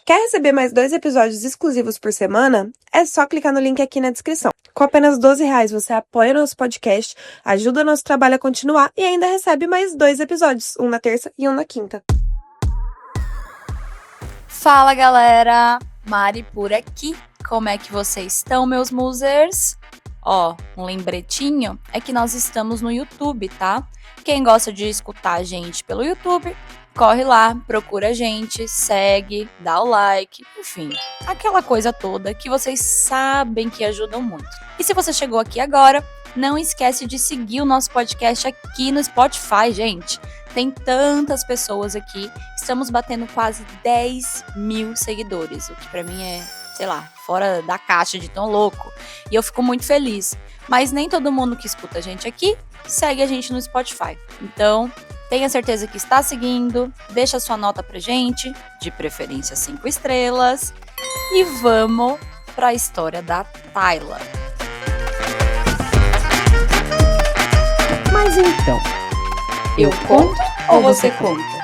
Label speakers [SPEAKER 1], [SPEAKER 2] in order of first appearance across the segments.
[SPEAKER 1] Quer receber mais 2 episódios exclusivos por semana? É só clicar no link aqui na descrição. Com apenas R$ 12 você apoia nosso podcast, ajuda nosso trabalho a continuar e ainda recebe mais 2 episódios, um na terça e um na quinta.
[SPEAKER 2] Fala galera, Mari por aqui. Como é que vocês estão, meus musers? Um lembretinho é que nós estamos no YouTube, tá? Quem gosta de escutar a gente pelo YouTube, corre lá, procura a gente, segue, dá o like, enfim, aquela coisa toda que vocês sabem que ajudam muito. E se você chegou aqui agora, não esquece de seguir o nosso podcast aqui no Spotify, gente. Tem tantas pessoas aqui, estamos batendo quase 10 mil seguidores, o que pra mim é, sei lá, fora da caixa de tão louco. E eu fico muito feliz. Mas nem todo mundo que escuta a gente aqui segue a gente no Spotify. Então, tenha certeza que está seguindo, deixa sua nota pra gente, de preferência 5 estrelas. E vamos pra história da Tayla.
[SPEAKER 1] Mas então,
[SPEAKER 2] Eu conto ou você conta?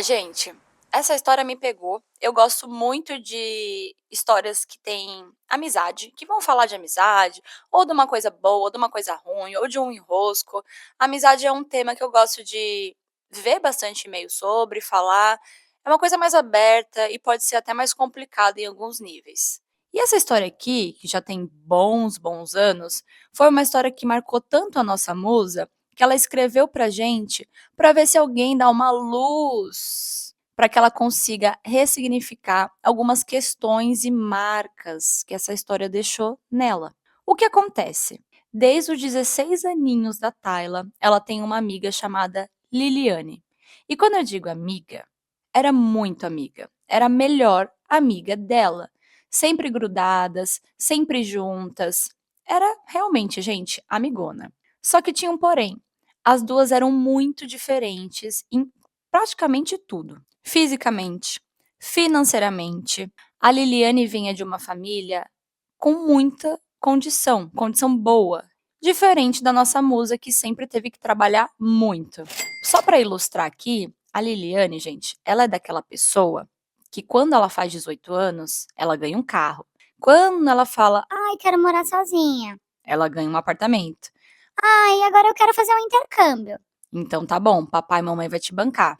[SPEAKER 2] Gente, essa história me pegou. Eu gosto muito de histórias que têm amizade, que vão falar de amizade, ou de uma coisa boa, ou de uma coisa ruim, ou de um enrosco. Amizade é um tema que eu gosto de ver bastante e-mail sobre, falar. É uma coisa mais aberta e pode ser até mais complicada em alguns níveis. E essa história aqui, que já tem bons anos, foi uma história que marcou tanto a nossa musa que ela escreveu pra gente para ver se alguém dá uma luz para que ela consiga ressignificar algumas questões e marcas que essa história deixou nela. O que acontece? Desde os 16 aninhos da Tayla, ela tem uma amiga chamada Liliane. E quando eu digo amiga, era muito amiga. Era a melhor amiga dela. Sempre grudadas, sempre juntas. Era realmente, gente, amigona. Só que tinha um porém. As duas eram muito diferentes em praticamente tudo. Fisicamente, financeiramente. A Liliane vinha de uma família com muita condição boa. Diferente da nossa musa, que sempre teve que trabalhar muito. Só para ilustrar aqui, a Liliane, gente, ela é daquela pessoa que quando ela faz 18 anos, ela ganha um carro. Quando ela fala,
[SPEAKER 3] Ai, quero morar sozinha.
[SPEAKER 2] ela ganha um apartamento.
[SPEAKER 3] Ai, agora eu quero fazer um intercâmbio.
[SPEAKER 2] Então tá bom, papai e mamãe vai te bancar.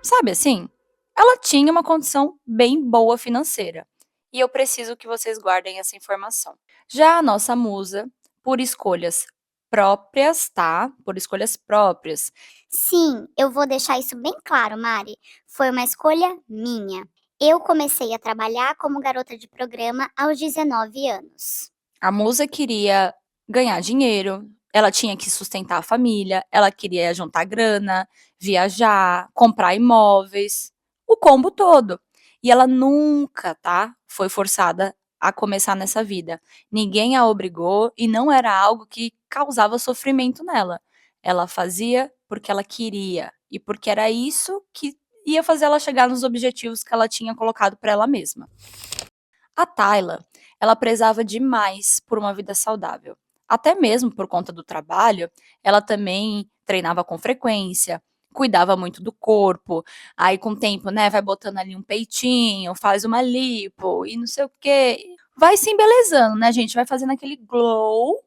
[SPEAKER 2] Sabe assim? Ela tinha uma condição bem boa financeira. E eu preciso que vocês guardem essa informação. Já a nossa musa, por escolhas próprias, tá? Por escolhas próprias.
[SPEAKER 3] Sim, eu vou deixar isso bem claro, Mari. Foi uma escolha minha. Eu comecei a trabalhar como garota de programa aos 19 anos.
[SPEAKER 2] A musa queria ganhar dinheiro, ela tinha que sustentar a família, ela queria juntar grana, viajar, comprar imóveis, o combo todo. E ela nunca, tá, foi forçada a começar nessa vida. Ninguém a obrigou e não era algo que causava sofrimento nela. Ela fazia porque ela queria e porque era isso que ia fazer ela chegar nos objetivos que ela tinha colocado para ela mesma. A Tayla, ela prezava demais por uma vida saudável. Até mesmo por conta do trabalho, ela também treinava com frequência, cuidava muito do corpo. Aí com o tempo, né, vai botando ali um peitinho, faz uma lipo e não sei o quê. Vai se embelezando, né, gente? Vai fazendo aquele glow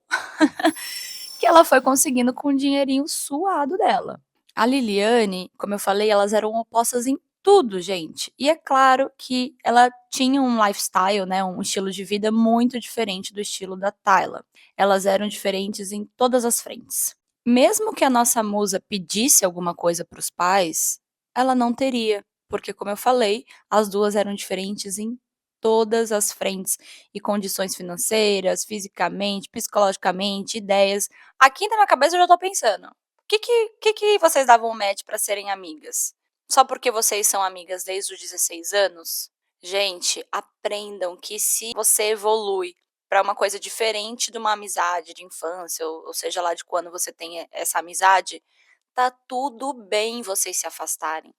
[SPEAKER 2] que ela foi conseguindo com o dinheirinho suado dela. A Liliane, como eu falei, elas eram opostas em tudo, gente. E é claro que ela tinha um lifestyle, né, um estilo de vida muito diferente do estilo da Tayla. Elas eram diferentes em todas as frentes. Mesmo que a nossa musa pedisse alguma coisa para os pais, ela não teria, porque como eu falei, as duas eram diferentes em todas as frentes e condições financeiras, fisicamente, psicologicamente, ideias. Aqui na minha cabeça eu já tô pensando, que vocês davam match para serem amigas? Só porque vocês são amigas desde os 16 anos? Gente, aprendam que se você evolui para uma coisa diferente de uma amizade de infância, ou seja lá de quando você tem essa amizade, tá tudo bem vocês se afastarem.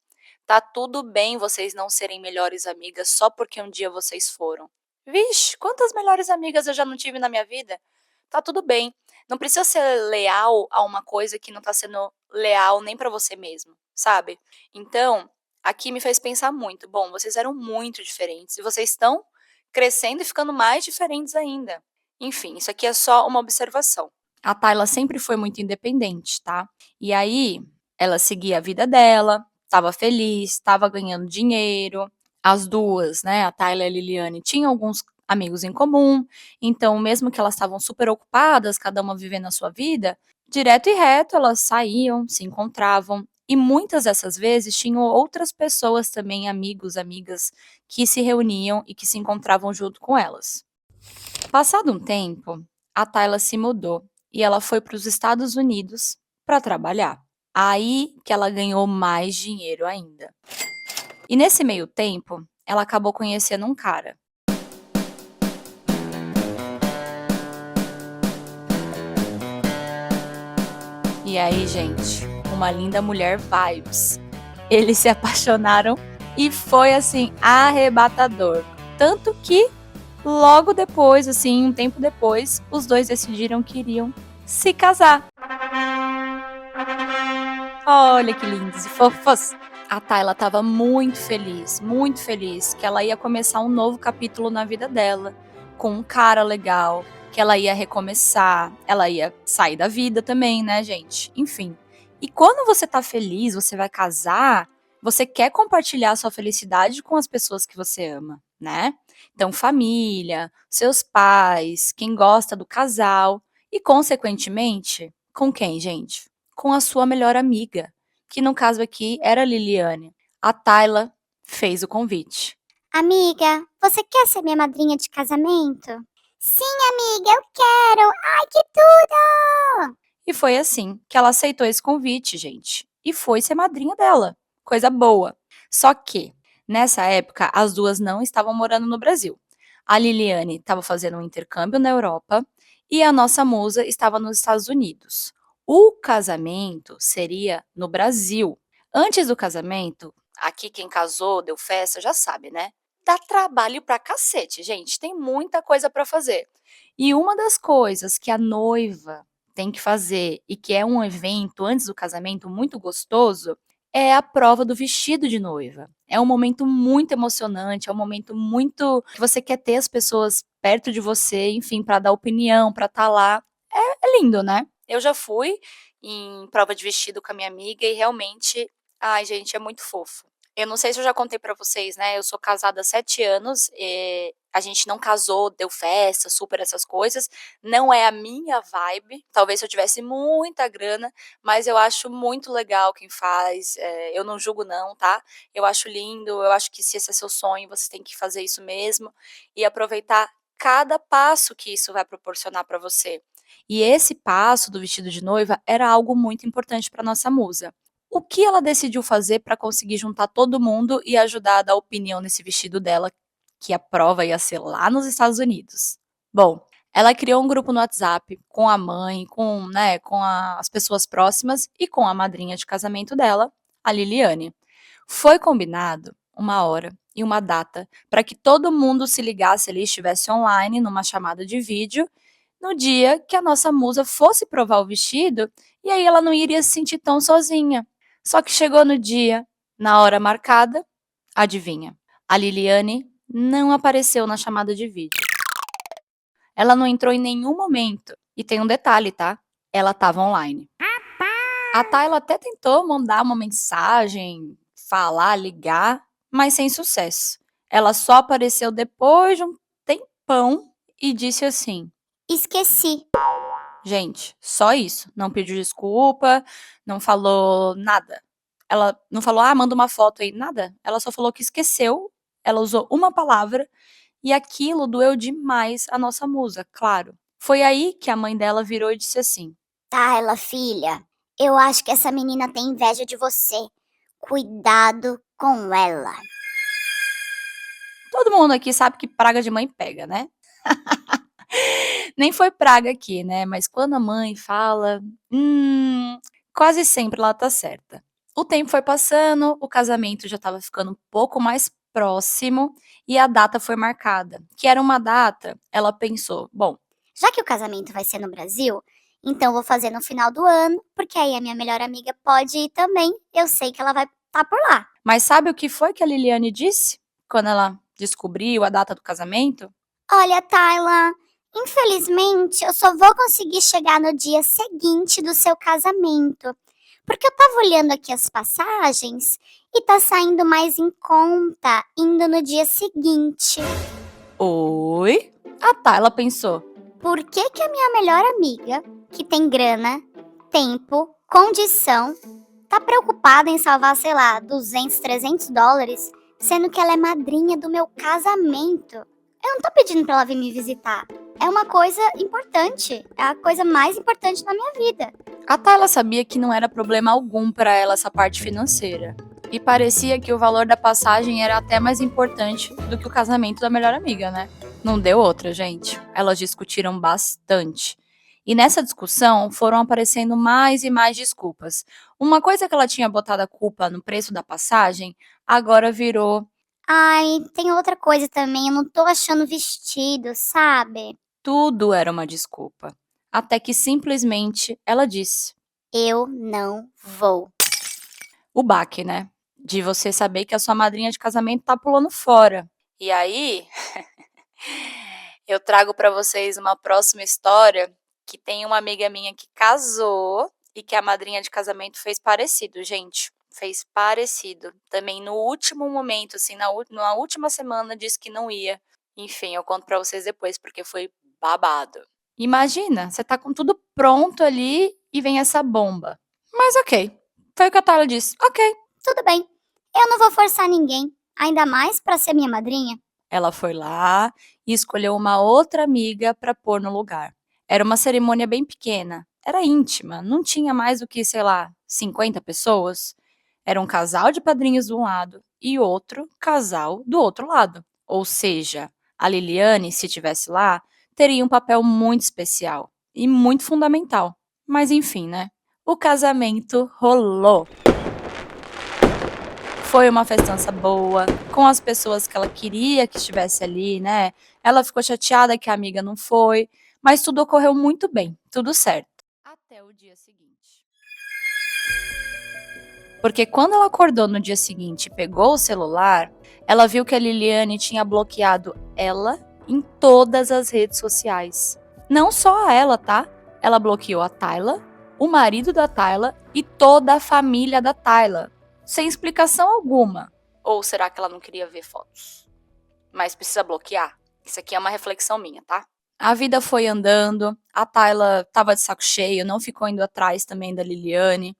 [SPEAKER 2] Tá tudo bem vocês não serem melhores amigas só porque um dia vocês foram. Vixe, quantas melhores amigas eu já não tive na minha vida? Tá tudo bem. Não precisa ser leal a uma coisa que não tá sendo leal nem pra você mesmo, sabe? Então, aqui me fez pensar muito. Bom, vocês eram muito diferentes e vocês estão crescendo e ficando mais diferentes ainda. Enfim, isso aqui é só uma observação. A Tayla sempre foi muito independente, tá? E aí, ela seguia a vida dela, estava feliz, estava ganhando dinheiro. As duas, né, a Tayla e a Liliane, tinham alguns amigos em comum. Então, mesmo que elas estavam super ocupadas, cada uma vivendo a sua vida, direto e reto elas saíam, se encontravam. E muitas dessas vezes tinham outras pessoas também, amigos, amigas, que se reuniam e que se encontravam junto com elas. Passado um tempo, a Tayla se mudou e ela foi para os Estados Unidos para trabalhar. Aí que ela ganhou mais dinheiro ainda. E nesse meio tempo, ela acabou conhecendo um cara. E aí, gente, uma linda mulher vibes. Eles se apaixonaram e foi assim arrebatador. Tanto que logo depois, assim, um tempo depois, os dois decidiram que iriam se casar. Olha que lindos e fofos. A Tayla estava muito feliz que ela ia começar um novo capítulo na vida dela, com um cara legal, que ela ia recomeçar, ela ia sair da vida também, né, gente? Enfim. E quando você tá feliz, você vai casar, você quer compartilhar sua felicidade com as pessoas que você ama, né? Então, família, seus pais, quem gosta do casal e, consequentemente, com quem, gente? Com a sua melhor amiga, que no caso aqui era a Liliane. A Tayla fez o convite.
[SPEAKER 3] Amiga, você quer ser minha madrinha de casamento? Sim, amiga, eu quero. Ai, que tudo!
[SPEAKER 2] E foi assim que ela aceitou esse convite, gente. E foi ser madrinha dela. Coisa boa. Só que, nessa época, as duas não estavam morando no Brasil. A Liliane estava fazendo um intercâmbio na Europa e a nossa musa estava nos Estados Unidos. O casamento seria no Brasil. Antes do casamento, aqui quem casou, deu festa, já sabe, né? Dá trabalho pra cacete, gente. Tem muita coisa pra fazer. E uma das coisas que a noiva tem que fazer e que é um evento antes do casamento muito gostoso é a prova do vestido de noiva. É um momento muito emocionante, é um momento muito que você quer ter as pessoas perto de você, enfim, para dar opinião, para estar lá. É lindo, né? Eu já fui em prova de vestido com a minha amiga e realmente, ai, gente, é muito fofo. Eu não sei se eu já contei pra vocês, né? Eu sou casada há 7 anos. A gente não casou, deu festa, super essas coisas. Não é a minha vibe. Talvez se eu tivesse muita grana, mas eu acho muito legal quem faz. Eu não julgo, não, tá? Eu acho lindo. Eu acho que se esse é seu sonho, você tem que fazer isso mesmo e aproveitar cada passo que isso vai proporcionar pra você. E esse passo do vestido de noiva era algo muito importante para nossa musa. O que ela decidiu fazer para conseguir juntar todo mundo e ajudar a dar opinião nesse vestido dela, que a prova ia ser lá nos Estados Unidos? Bom, ela criou um grupo no WhatsApp com a mãe, as pessoas próximas e com a madrinha de casamento dela, a Liliane. Foi combinado uma hora e uma data para que todo mundo se ligasse ali, estivesse online numa chamada de vídeo no dia que a nossa musa fosse provar o vestido, e aí ela não iria se sentir tão sozinha. Só que chegou no dia, na hora marcada, adivinha? A Liliane não apareceu na chamada de vídeo. Ela não entrou em nenhum momento. E tem um detalhe, tá? Ela estava online. A Tayla até tentou mandar uma mensagem, falar, ligar, mas sem sucesso. Ela só apareceu depois de um tempão e disse assim:
[SPEAKER 3] Esqueci.
[SPEAKER 2] gente, só isso. Não pediu desculpa, não falou nada. Ela não falou, manda uma foto aí, nada. Ela só falou que esqueceu, ela usou uma palavra e aquilo doeu demais a nossa musa, claro. Foi aí que a mãe dela virou e disse assim:
[SPEAKER 3] Tayla, filha, eu acho que essa menina tem inveja de você. Cuidado com ela.
[SPEAKER 2] todo mundo aqui sabe que praga de mãe pega, né? Nem foi praga aqui, né? Mas quando a mãe fala, quase sempre ela tá certa. O tempo foi passando, o casamento já estava ficando um pouco mais próximo e a data foi marcada, que era uma data, ela pensou, bom,
[SPEAKER 3] Já que o casamento vai ser no Brasil, Então vou fazer no final do ano, porque aí a minha melhor amiga pode ir também. Eu sei que ela vai estar por lá.
[SPEAKER 2] Mas sabe o que foi que a Liliane disse quando ela descobriu a data do casamento?
[SPEAKER 3] Olha, Tayla, infelizmente eu só vou conseguir chegar no dia seguinte do seu casamento. Porque eu tava olhando aqui as passagens e tá saindo mais em conta indo no dia seguinte.
[SPEAKER 2] Oi? A Tayla pensou.
[SPEAKER 3] Por que que a minha melhor amiga, que tem grana, tempo, condição, tá preocupada em salvar, sei lá, 200, 300 dólares, sendo que ela é madrinha do meu casamento? Eu não tô pedindo pra ela vir me visitar. É uma coisa importante. É a coisa mais importante na minha vida.
[SPEAKER 2] A Tayla sabia que não era problema algum para ela essa parte financeira. E parecia que o valor da passagem era até mais importante do que o casamento da melhor amiga, né? Não deu outra, gente. Elas discutiram bastante. E nessa discussão foram aparecendo mais e mais desculpas. Uma coisa que ela tinha botado a culpa no preço da passagem, agora virou
[SPEAKER 3] Ai, tem outra coisa também. Eu não tô achando vestido, sabe?
[SPEAKER 2] tudo era uma desculpa. Até que simplesmente ela disse.
[SPEAKER 3] Eu não vou.
[SPEAKER 2] O baque, né? De você saber que a sua madrinha de casamento tá pulando fora. E aí, eu trago pra vocês uma próxima história que tem uma amiga minha que casou e que a madrinha de casamento fez parecido, gente. Fez parecido. Também no último momento, assim, na última semana disse que não ia. Enfim, eu conto pra vocês depois, porque foi babado. Imagina, você tá com tudo pronto ali e vem essa bomba. Mas ok. Foi o que a Tayla disse. Ok.
[SPEAKER 3] Tudo bem. Eu não vou forçar ninguém. Ainda mais pra ser minha madrinha.
[SPEAKER 2] Ela foi lá e escolheu uma outra amiga para pôr no lugar. Era uma cerimônia bem pequena, era íntima, não tinha mais do que, sei lá, 50 pessoas. Era um casal de padrinhos de um lado e outro casal do outro lado. Ou seja, a Liliane, se estivesse lá, teria um papel muito especial e muito fundamental. Mas enfim, né? O casamento rolou. Foi uma festança boa, com as pessoas que ela queria que estivesse ali, né? Ela ficou chateada que a amiga não foi, mas tudo ocorreu muito bem, tudo certo. Até o dia seguinte. Porque quando ela acordou no dia seguinte e pegou o celular, ela viu que a Liliane tinha bloqueado ela em todas as redes sociais. Não só a ela, tá? Ela bloqueou a Tayla, o marido da Tayla e toda a família da Tayla. Sem explicação alguma. Ou será que ela não queria ver fotos? Mas precisa bloquear? Isso aqui é uma reflexão minha, tá? A vida foi andando, a Tayla tava de saco cheio, não ficou indo atrás também da Liliane.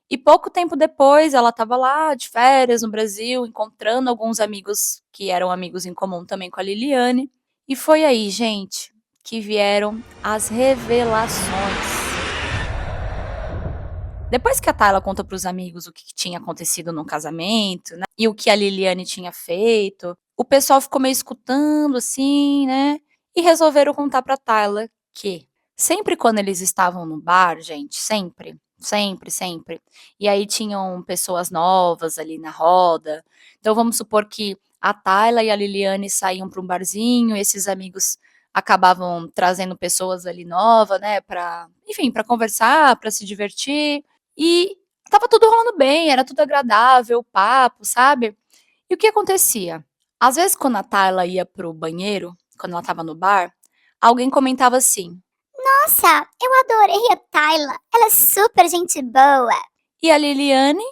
[SPEAKER 2] E pouco tempo depois, ela tava lá de férias no Brasil, encontrando alguns amigos que eram amigos em comum também com a Liliane. E foi aí, gente, que vieram as revelações. Depois que a Tayla conta para os amigos o que tinha acontecido no casamento, né, e o que a Liliane tinha feito, o pessoal ficou meio escutando assim, né, e resolveram contar para Tayla que sempre quando eles estavam no bar, gente, sempre, e aí tinham pessoas novas ali na roda. Então vamos supor que a Tayla e a Liliane saíam para um barzinho, esses amigos acabavam trazendo pessoas ali novas, né, para, enfim, para conversar, para se divertir. E estava tudo rolando bem, era tudo agradável, o papo, sabe? E o que acontecia? Às vezes, quando a Tayla ia pro banheiro, quando ela estava no bar, alguém comentava assim.
[SPEAKER 3] Nossa, eu adorei a Tayla. Ela é super gente boa.
[SPEAKER 2] E a Liliane,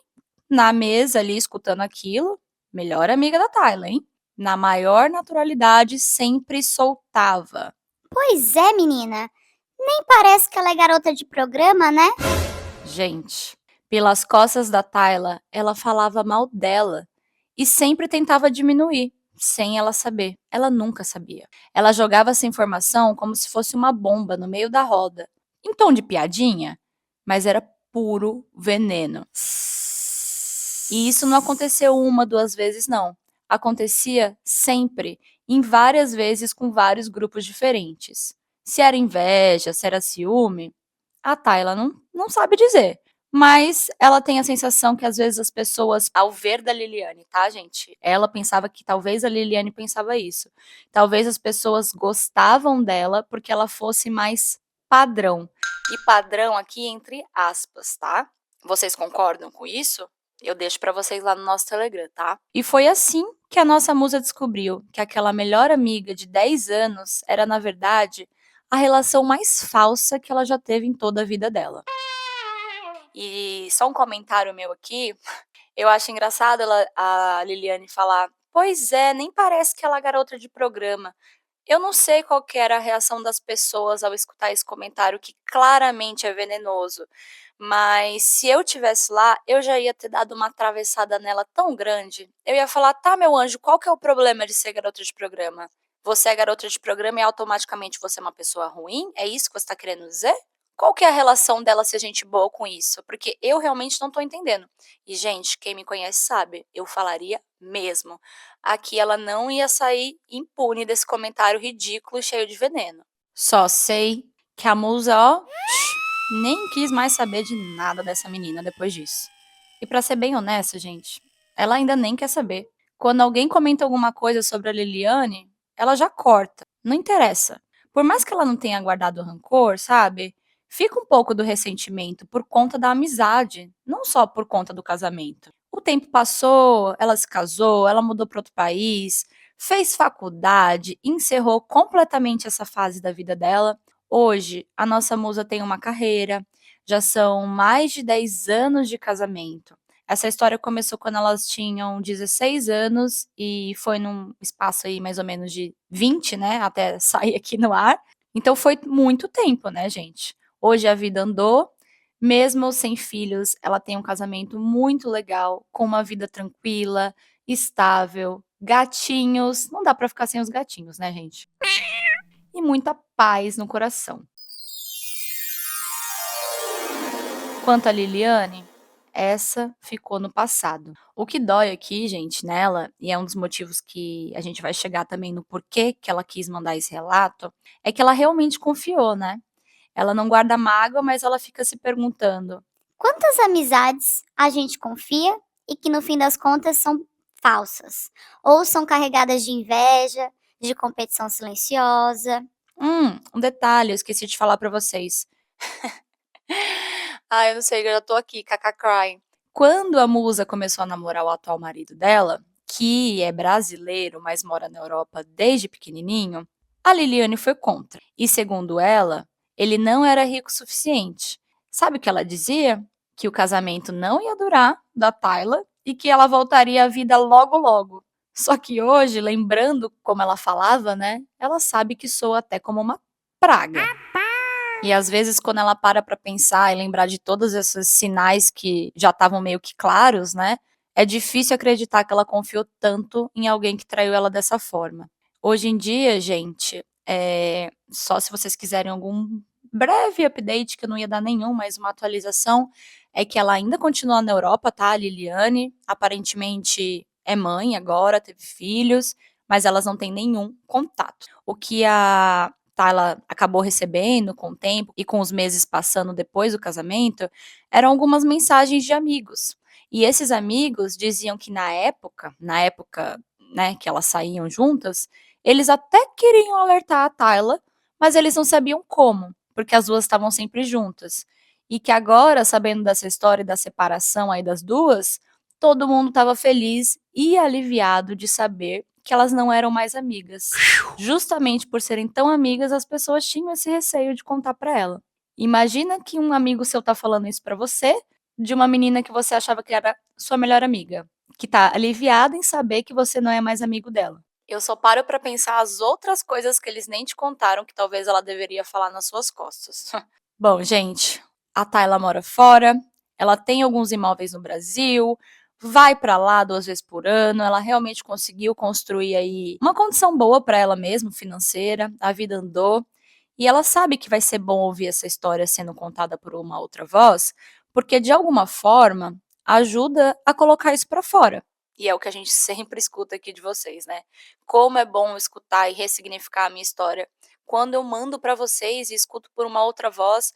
[SPEAKER 2] na mesa ali, escutando aquilo, melhor amiga da Tayla, hein? Na maior naturalidade, sempre soltava.
[SPEAKER 3] Pois é, menina. Nem parece que ela é garota de programa, né?
[SPEAKER 2] Gente, pelas costas da Tayla, ela falava mal dela e sempre tentava diminuir, sem ela saber. Ela nunca sabia. Ela jogava essa informação como se fosse uma bomba no meio da roda, em tom de piadinha, mas era puro veneno. E isso não aconteceu uma, duas vezes, não. Acontecia sempre, em várias vezes com vários grupos diferentes. Se era inveja, se era ciúme, a Tayla não sabe dizer. Mas ela tem a sensação que às vezes as pessoas, ao ver da Liliane, tá, gente? Ela pensava que talvez a Liliane pensava isso. Talvez as pessoas gostavam dela porque ela fosse mais padrão. E padrão aqui entre aspas, tá? Vocês concordam com isso? Eu deixo pra vocês lá no nosso Telegram, tá? E foi assim que a nossa musa descobriu que aquela melhor amiga de 10 anos era, na verdade, a relação mais falsa que ela já teve em toda a vida dela. E só um comentário meu aqui, eu acho engraçado a Liliane falar: pois é, nem parece que ela é garota de programa. Eu não sei qual que era a reação das pessoas ao escutar esse comentário, que claramente é venenoso. Mas se eu tivesse lá, eu já ia ter dado uma atravessada nela tão grande. Eu ia falar: tá, meu anjo, qual que é o problema de ser garota de programa? Você é garota de programa e automaticamente você é uma pessoa ruim? É isso que você está querendo dizer? Qual que é a relação dela ser gente boa com isso? Porque eu realmente não tô entendendo. E, gente, quem me conhece sabe, eu falaria mesmo. Aqui ela não ia sair impune desse comentário ridículo e cheio de veneno. Só sei que a musa, ó, nem quis mais saber de nada dessa menina depois disso. E pra ser bem honesta, gente, ela ainda nem quer saber. Quando alguém comenta alguma coisa sobre a Liliane, ela já corta. Não interessa. Por mais que ela não tenha guardado rancor, sabe? Fica um pouco do ressentimento por conta da amizade, não só por conta do casamento. O tempo passou, ela se casou, ela mudou para outro país, fez faculdade, encerrou completamente essa fase da vida dela. Hoje, a nossa musa tem uma carreira, já são mais de 10 anos de casamento. Essa história começou quando elas tinham 16 anos e foi num espaço aí mais ou menos de 20, né, até sair aqui no ar. Então foi muito tempo, né, gente? Hoje a vida andou, mesmo sem filhos, ela tem um casamento muito legal, com uma vida tranquila, estável, gatinhos, não dá pra ficar sem os gatinhos, né, gente? E muita paz no coração. Quanto a Liliane, essa ficou no passado. O que dói aqui, gente, nela, e é um dos motivos que a gente vai chegar também no porquê que ela quis mandar esse relato, é que ela realmente confiou, né? Ela não guarda mágoa, mas ela fica se perguntando:
[SPEAKER 3] Quantas amizades a gente confia e que no fim das contas são falsas? Ou são carregadas de inveja, de competição silenciosa?
[SPEAKER 2] um detalhe, eu esqueci de falar pra vocês. Eu não sei, eu já tô aqui, crying. Quando a musa começou a namorar o atual marido dela, que é brasileiro, mas mora na Europa desde pequenininho, a Liliane foi contra. E segundo ela, ele não era rico o suficiente. Sabe o que ela dizia? Que o casamento não ia durar da Tayla e que ela voltaria à vida logo logo. Só que hoje, lembrando como ela falava, né? Ela sabe que soa até como uma praga. E às vezes, quando ela para pra pensar e lembrar de todos esses sinais que já estavam meio que claros, né? É difícil acreditar que ela confiou tanto em alguém que traiu ela dessa forma. Hoje em dia, gente, só se vocês quiserem algum breve update, que eu não ia dar nenhum, mas uma atualização, é que ela ainda continua na Europa, tá? A Liliane, aparentemente é mãe agora, teve filhos, mas elas não têm nenhum contato. O que a Tayla acabou recebendo com o tempo e com os meses passando depois do casamento, eram algumas mensagens de amigos. E esses amigos diziam que na época, né, que elas saíam juntas, eles até queriam alertar a Tayla, mas eles não sabiam como, porque as duas estavam sempre juntas. E que agora, sabendo dessa história e da separação aí das duas, todo mundo estava feliz e aliviado de saber que elas não eram mais amigas. Justamente por serem tão amigas, as pessoas tinham esse receio de contar pra ela. Imagina que um amigo seu tá falando isso pra você, de uma menina que você achava que era sua melhor amiga, que tá aliviada em saber que você não é mais amigo dela. Eu só paro pra pensar as outras coisas que eles nem te contaram que talvez ela deveria falar nas suas costas. Bom, gente, a Tayla mora fora, ela tem alguns imóveis no Brasil, vai pra lá 2 vezes por ano, ela realmente conseguiu construir aí uma condição boa pra ela mesmo, financeira, a vida andou, e ela sabe que vai ser bom ouvir essa história sendo contada por uma outra voz, porque de alguma forma ajuda a colocar isso pra fora. E é o que a gente sempre escuta aqui de vocês, né? Como é bom escutar e ressignificar a minha história. Quando eu mando pra vocês e escuto por uma outra voz,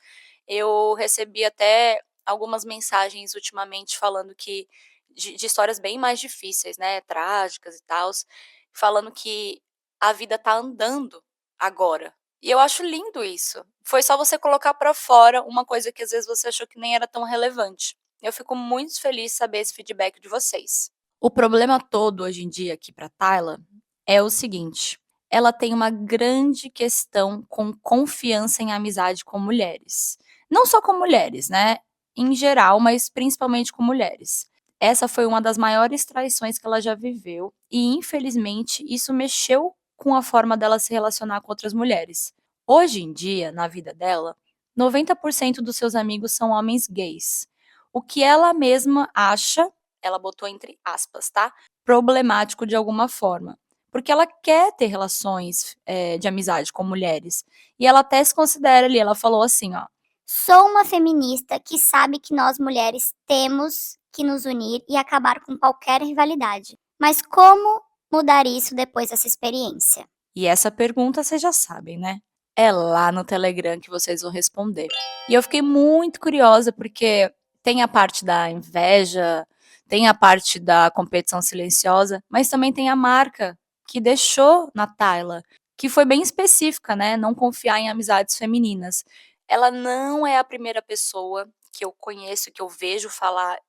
[SPEAKER 2] eu recebi até algumas mensagens ultimamente falando que de histórias bem mais difíceis, né, trágicas e tals, falando que a vida tá andando agora, E eu acho lindo isso. Foi só você colocar pra fora uma coisa que às vezes você achou que nem era tão relevante. Eu fico muito feliz de saber esse feedback de vocês. O problema todo hoje em dia aqui pra Tayla é o seguinte: ela tem uma grande questão com confiança em amizade com mulheres. Não só com mulheres, né? Em geral, mas principalmente com mulheres. Essa foi uma das maiores traições que ela já viveu e, infelizmente, isso mexeu com a forma dela se relacionar com outras mulheres. Hoje em dia, na vida dela, 90% dos seus amigos são homens gays. O que ela mesma acha, ela botou entre aspas, tá? Problemático de alguma forma. Porque ela quer ter relações de amizade com mulheres. E ela até se considera ali, ela falou assim, ó.
[SPEAKER 3] Sou uma feminista que sabe que nós mulheres temos que nos unir e acabar com qualquer rivalidade. Mas como mudar isso depois dessa experiência?
[SPEAKER 2] E essa pergunta vocês já sabem, né? É lá no Telegram que vocês vão responder. E eu fiquei muito curiosa porque tem a parte da inveja, tem a parte da competição silenciosa, mas também tem a marca que deixou na Tayla, que foi bem específica, né? Não confiar em amizades femininas. Ela não é a primeira pessoa que eu conheço, que eu vejo falar,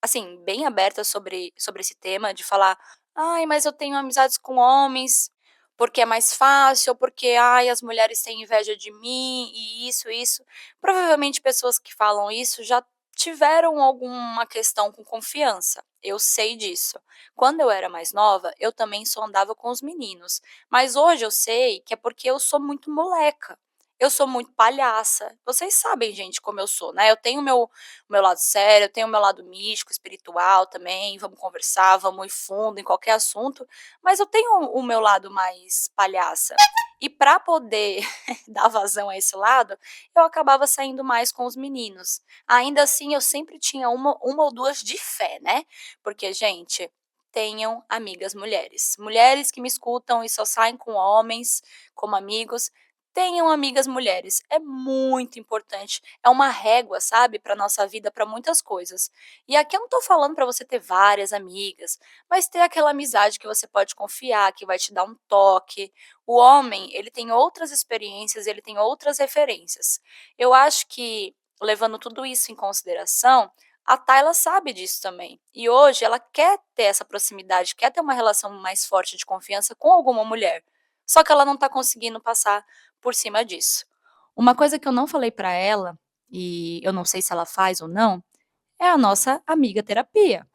[SPEAKER 2] assim, bem aberta sobre esse tema, de falar, ai, mas eu tenho amizades com homens, porque é mais fácil, ou porque, ai, as mulheres têm inveja de mim, e isso. Provavelmente pessoas que falam isso já tiveram alguma questão com confiança. Eu sei disso. Quando eu era mais nova, eu também só andava com os meninos. Mas hoje eu sei que é porque eu sou muito moleca. Eu sou muito palhaça. Vocês sabem, gente, como eu sou, né? Eu tenho o meu lado sério, eu tenho o meu lado místico, espiritual também. Vamos conversar, vamos ir fundo em qualquer assunto. Mas eu tenho o meu lado mais palhaça. E para poder dar vazão a esse lado, eu acabava saindo mais com os meninos. Ainda assim, eu sempre tinha uma ou duas de fé, né? Porque, gente, tenham amigas mulheres. Mulheres que me escutam e só saem com homens como amigos. Tenham amigas mulheres, é muito importante, é uma régua, sabe, para nossa vida, para muitas coisas. E aqui eu não tô falando para você ter várias amigas, mas ter aquela amizade que você pode confiar, que vai te dar um toque. O homem, ele tem outras experiências, ele tem outras referências. Eu acho que, levando tudo isso em consideração, a Tayla sabe disso também. E hoje ela quer ter essa proximidade, quer ter uma relação mais forte de confiança com alguma mulher. Só que ela não tá conseguindo passar por cima disso. Uma coisa que eu não falei pra ela, e eu não sei se ela faz ou não, é a nossa amiga terapia.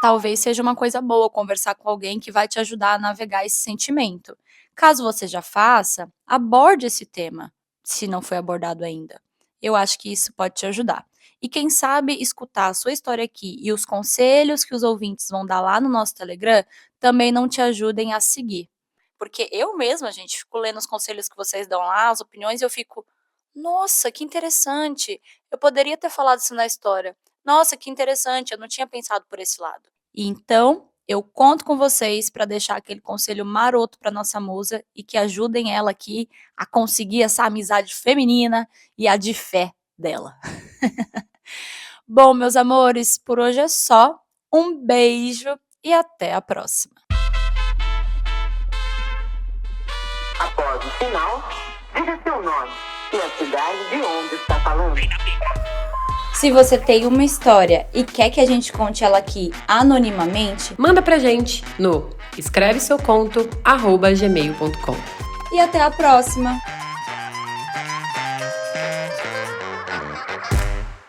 [SPEAKER 2] Talvez seja uma coisa boa conversar com alguém que vai te ajudar a navegar esse sentimento. Caso você já faça, aborde esse tema, se não foi abordado ainda. Eu acho que isso pode te ajudar. E quem sabe escutar a sua história aqui e os conselhos que os ouvintes vão dar lá no nosso Telegram também não te ajudem a seguir. Porque eu mesma, gente, fico lendo os conselhos que vocês dão lá, as opiniões, e eu fico, nossa, que interessante, eu poderia ter falado isso na história. Nossa, que interessante, eu não tinha pensado por esse lado. E então, eu conto com vocês para deixar aquele conselho maroto para nossa musa e que ajudem ela aqui a conseguir essa amizade feminina e a de fé dela. Bom, meus amores, por hoje é só. Um beijo e até a próxima.
[SPEAKER 4] Após o sinal, diga seu nome e a cidade de onde está falando.
[SPEAKER 2] Se você tem uma história e quer que a gente conte ela aqui anonimamente,
[SPEAKER 5] manda pra gente no escreveseuconto@gmail.com.
[SPEAKER 2] E até a próxima!